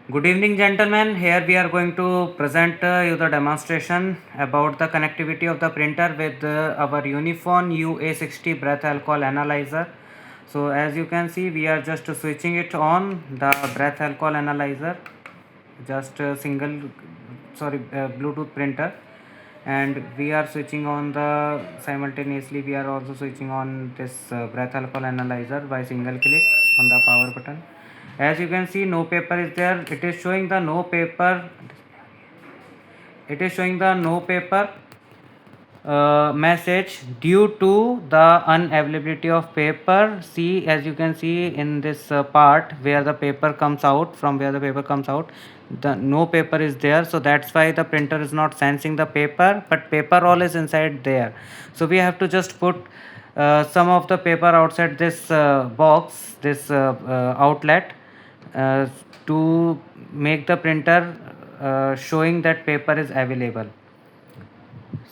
Good evening, gentlemen. Here we are going to present you the demonstration about the connectivity of the printer with our Unifone UA60 breath alcohol analyzer. So as you can see, we are just switching it on the breath alcohol analyzer, just a Bluetooth printer, and we are switching on the simultaneously. We are also switching on this breath alcohol analyzer by single click on the power button. As you can see, no paper is there. It is showing the no paper. It is showing the no paper message due to the unavailability of paper. See, as you can see in this part where the paper comes out, from where the paper comes out, the no paper is there, so that's why the printer is not sensing the paper, but paper roll is inside there. So we have to just put some of the paper outside this box, this outlet, uh, to make the printer showing that paper is available.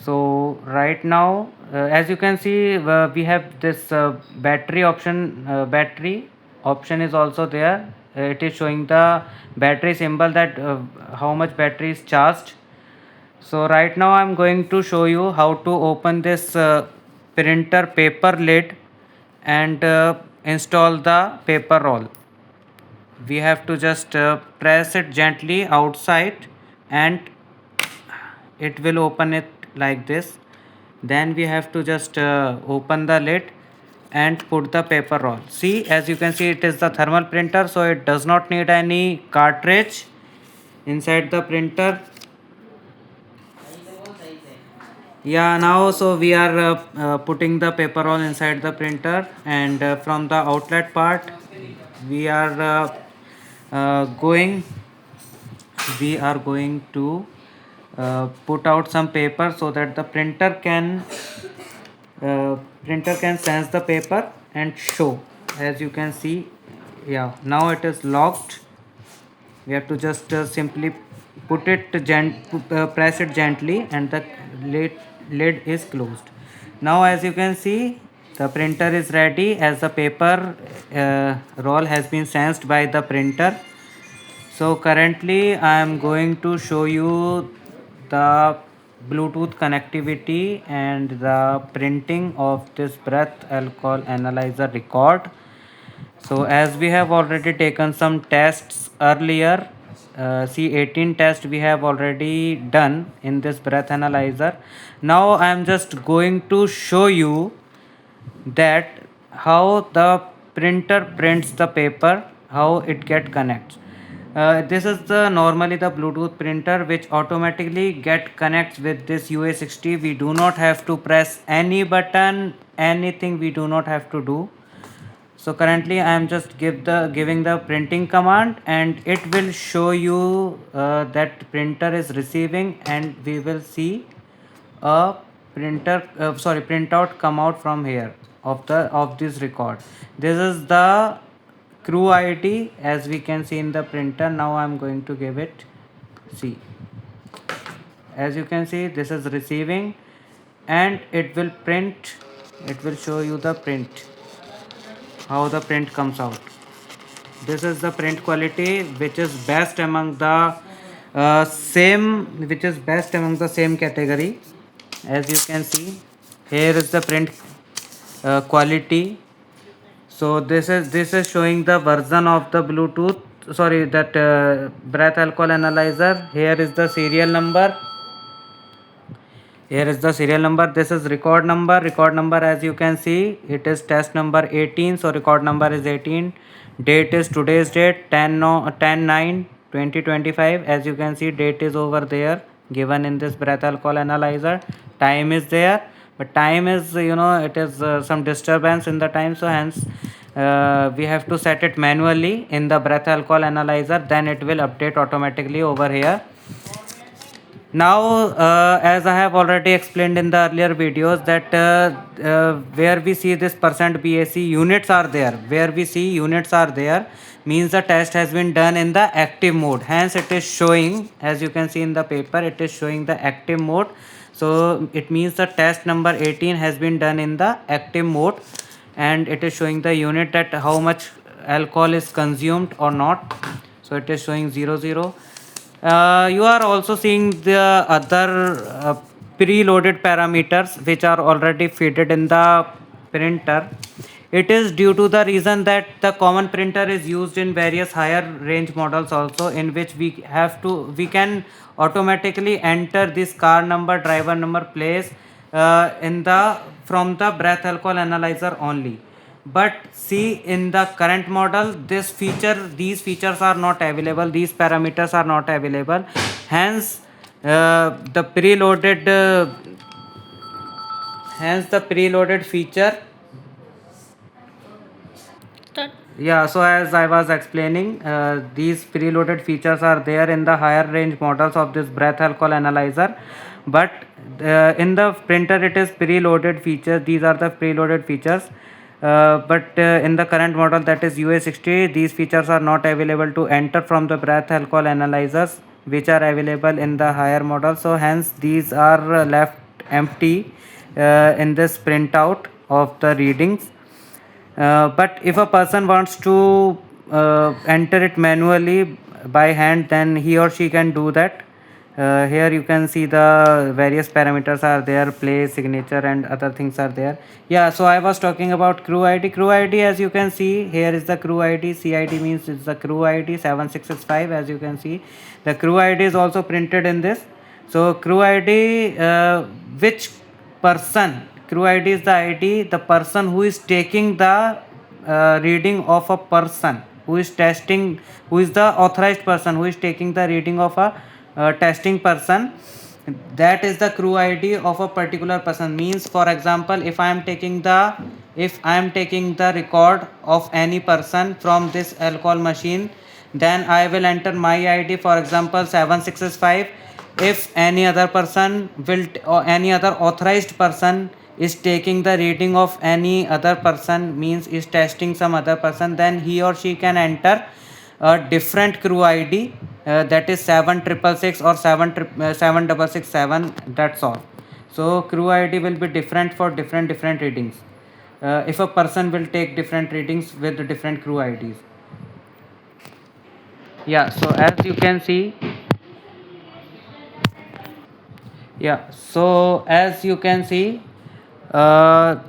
So right now, as you can see, we have this battery option is also there. It is showing the battery symbol, that how much battery is charged. So right now I'm going to show you how to open this printer paper lid and install the paper roll. We have to just press it gently outside, and it will open it like this. Then we have to just open the lid and put the paper roll. See, as you can see, it is the thermal printer, so it does not need any cartridge inside the printer. Yeah, now so we are putting the paper roll inside the printer, and from the outlet part we are going we are going to put out some paper so that the printer can sense the paper and show. As you can see, yeah, now it is locked. We have to just simply press it gently, and the lid is closed. Now as you can see, the printer is ready, as the paper roll has been sensed by the printer. So currently I am going to show you the Bluetooth connectivity and the printing of this breath alcohol analyzer record. So as we have already taken some tests earlier, see 18 tests we have already done in this breath analyzer. Now I am just going to show you that how the printer prints the paper, how it get connects. This is the normally the Bluetooth printer which automatically get connects with this UA60. We do not have to press any button, anything we do not have to do. So currently I am just giving the printing command, and it will show you that printer is receiving, and we will see a printout come out from here of this record. This is the crew ID, as we can see in the printer. Now I am going to give it. See, as you can see, this is receiving, and it will print. It will show you the print, how the print comes out. This is the print quality which is best among the same category. As you can see, here is the print quality. So this is showing the version of the Bluetooth, sorry, that breath alcohol analyzer. Here is the serial number. Here is the serial number. This is record number. Record number, as you can see, it is test number 18. So record number is 18. Date is today's date, 10 no 10 9 2025. As you can see, date is over there given in this breath alcohol analyzer. Time is there, but time is, it is some disturbance in the time, so hence we have to set it manually in the breath alcohol analyzer. Then it will update automatically over here. Now as I have already explained in the earlier videos, that where we see this percent BAC units are there, where we see units are there, means the test has been done in the active mode. Hence it is showing, as you can see in the paper, it is showing the active mode. So it means the test number 18 has been done in the active mode, and it is showing the unit, that how much alcohol is consumed or not. So it is showing 00. You are also seeing the other preloaded parameters which are already fitted in the printer. It is due to the reason that the common printer is used in various higher range models also, in which we can automatically enter this car number, driver number, place in the from the breath alcohol analyzer only. But see, in the current model, these features are not available, these parameters are not available. Hence the preloaded feature. Yeah, so as I was explaining, these preloaded features are there in the higher range models of this breath alcohol analyzer, but in the printer it is preloaded features. These are the preloaded features, but in the current model, that is UA60, these features are not available to enter from the breath alcohol analyzers which are available in the higher model. So hence these are left empty in this printout of the readings. But if a person wants to enter it manually by hand, then he or she can do that. Here you can see the various parameters are there, place, signature, and other things are there. Yeah, so I was talking about crew ID. Crew ID, as you can see, here is the crew ID. CID means it's the crew ID 7665. As you can see, the crew ID is also printed in this. So crew ID, which person, crew ID is the ID, the person who is taking the reading of a person, who is testing, who is the authorized person who is taking the reading of a testing person. That is the crew ID of a particular person. Means, for example, if I am taking the record of any person from this alcohol machine, then I will enter my ID, for example 7665. If any other person or any other authorized person is taking the reading of any other person, means is testing some other person, then he or she can enter a different crew ID, that is 7666 or 7667. That's all. So crew ID will be different for different readings. If a person will take different readings with different crew IDs. Yeah, so as you can see,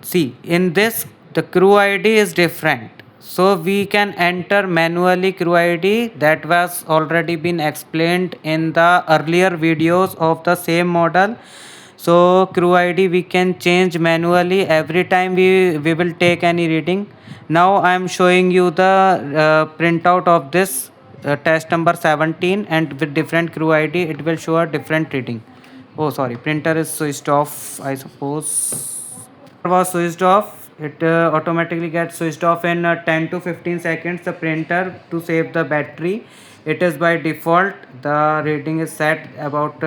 see in this, the crew ID is different. So we can enter manually crew ID, that was already been explained in the earlier videos of the same model. So crew ID we can change manually every time we will take any reading. Now I am showing you the printout of this test number 17, and with different crew ID it will show a different reading. Oh, sorry, printer is switched off, I suppose. Was switched off. It automatically gets switched off in 10 to 15 seconds. The printer, to save the battery, it is by default, the rating is set about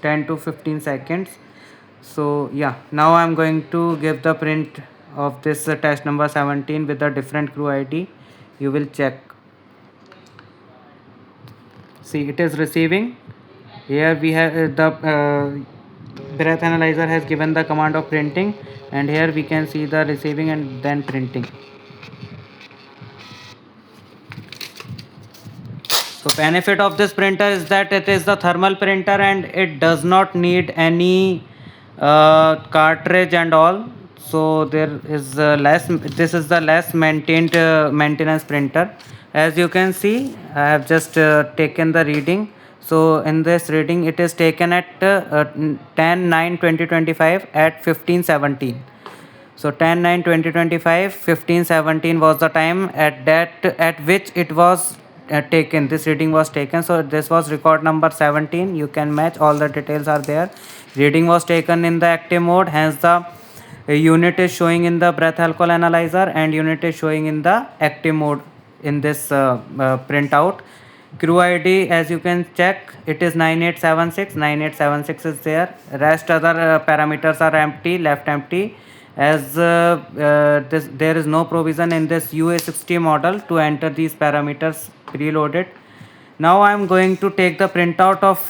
10 to 15 seconds. So yeah, now I'm going to give the print of this test number 17 with a different crew ID. You will check. See, it is receiving. Here we have the breath analyzer has given the command of printing, and here we can see the receiving and then printing. So benefit of this printer is that it is the thermal printer and it does not need any cartridge and all. So there is less, this is the less maintained maintenance printer. As you can see, I have just taken the reading. So in this reading, it is taken at 10/9/2025 at 15:17. So 10/9/2025 15:17 was the time at which it was taken, this reading was taken. So this was record number 17. You can match, all the details are there. Reading was taken in the active mode, hence the unit is showing in the breath alcohol analyzer and unit is showing in the active mode in this printout. Crew ID, as you can check, it is 9876. 9876 is there. Rest other parameters are empty, left empty, as there is no provision in this UA60 model to enter these parameters preloaded. Now I am going to take the printout of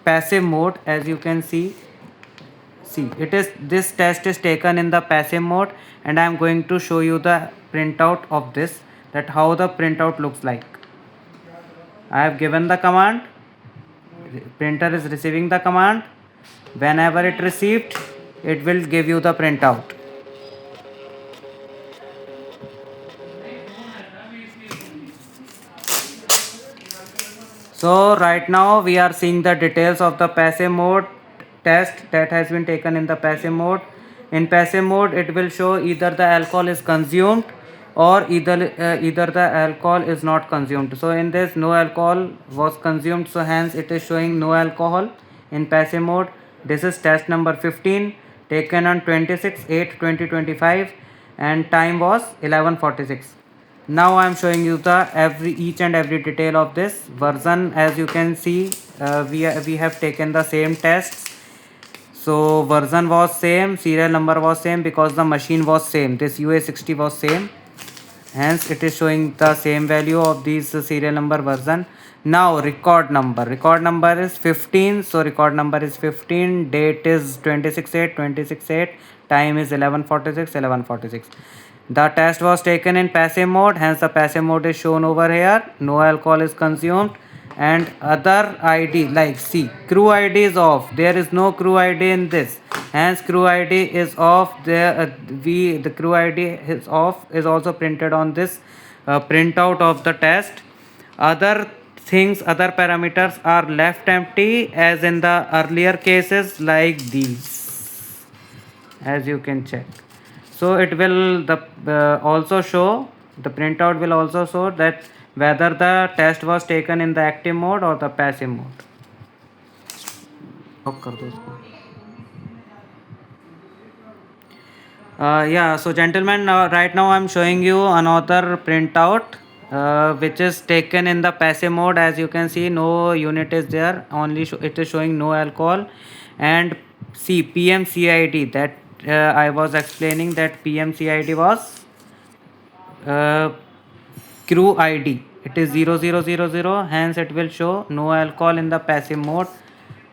passive mode. As you can see, it is, this test is taken in the passive mode, and I am going to show you the printout of this, that how the printout looks like. I have given the command, printer is receiving the command. Whenever it received, it will give you the printout. So right now we are seeing the details of the passive mode test that has been taken in the passive mode. In passive mode, it will show either the alcohol is consumed or either the alcohol is not consumed. So in this, no alcohol was consumed, so hence it is showing no alcohol in passive mode. This is test number 15 taken on 26/8/2025 and time was 11:46. Now I am showing you the each and every detail of this version. As you can see, we have taken the same tests. So version was same, serial number was same because the machine was same. This UA60 was same, hence it is showing the same value of these serial number version. Now record number is 15. So record number is 15, date is 26/8/26/8, time is 11:46. The test was taken in passive mode, hence the passive mode is shown over here. No alcohol is consumed, and other ID like see, crew ID is off. There is no crew ID in this, hence crew ID is off. There the crew ID is off is also printed on this printout of the test. Other things, other parameters are left empty as in the earlier cases like these, as you can check. So it will also show, the printout will also show that whether the test was taken in the active mode or the passive mode. Lock कर दो इसको. Yeah, so gentlemen, right now I'm showing you another printout which is taken in the passive mode. As you can see, no unit is there, only it is showing no alcohol. And see, PMCID, that I was explaining that PMCID was crew ID. It is 0000, hence it will show no alcohol in the passive mode.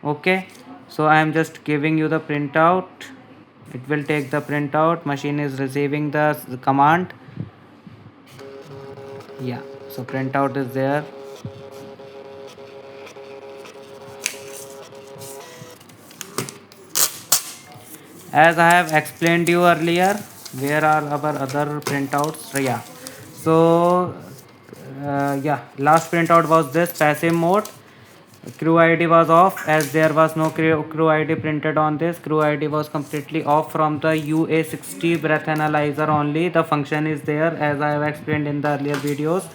Okay, so I am just giving you the printout. It will take the printout. Machine is receiving the command. Yeah, so printout is there. As I have explained you earlier, where are our other printouts? Yeah, so yeah, last printout was this passive mode. Crew ID was off as there was no crew ID printed on this. Crew ID was completely off from the UA60 breath analyzer only. The function is there as I have explained in the earlier videos.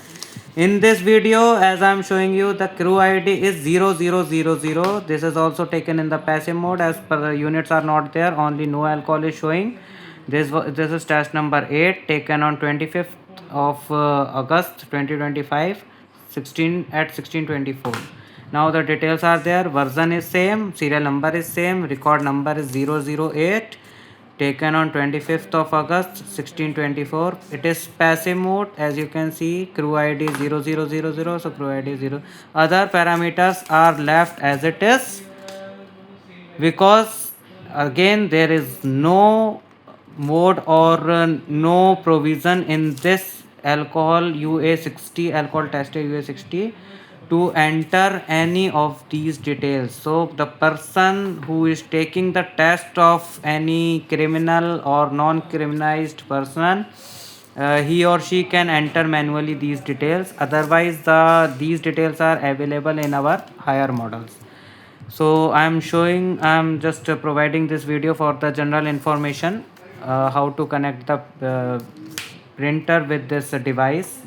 In this video, as I am showing you, the crew ID is 0000. This is also taken in the passive mode as per the units are not there, only no alcohol is showing. This is test number 8 taken on 25th of August 2025 16:16:24. Now the details are there. Version is same, serial number is same, record number is 008 taken on 25th of August 16:24. It is passive mode, as you can see. Crew ID 0000, so crew ID 0. Other parameters are left as it is because again there is no mode or no provision in this alcohol UA60 alcohol tester UA60 to enter any of these details. So the person who is taking the test of any criminal or non-criminalized person, he or she can enter manually these details. Otherwise these details are available in our higher models. So I'm just providing this video for the general information, how to connect the printer with this device,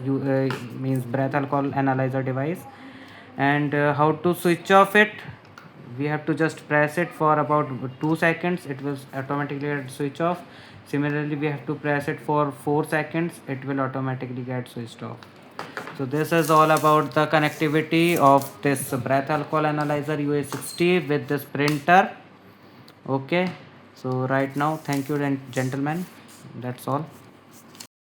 means breath alcohol analyzer device, and how to switch off it. We have to just press it for about 2 seconds, it will automatically get switch off. Similarly, we have to press it for 4 seconds, it will automatically get switched off. So this is all about the connectivity of this breath alcohol analyzer UA60 with this printer. Okay, so right now, thank you gentlemen, that's all.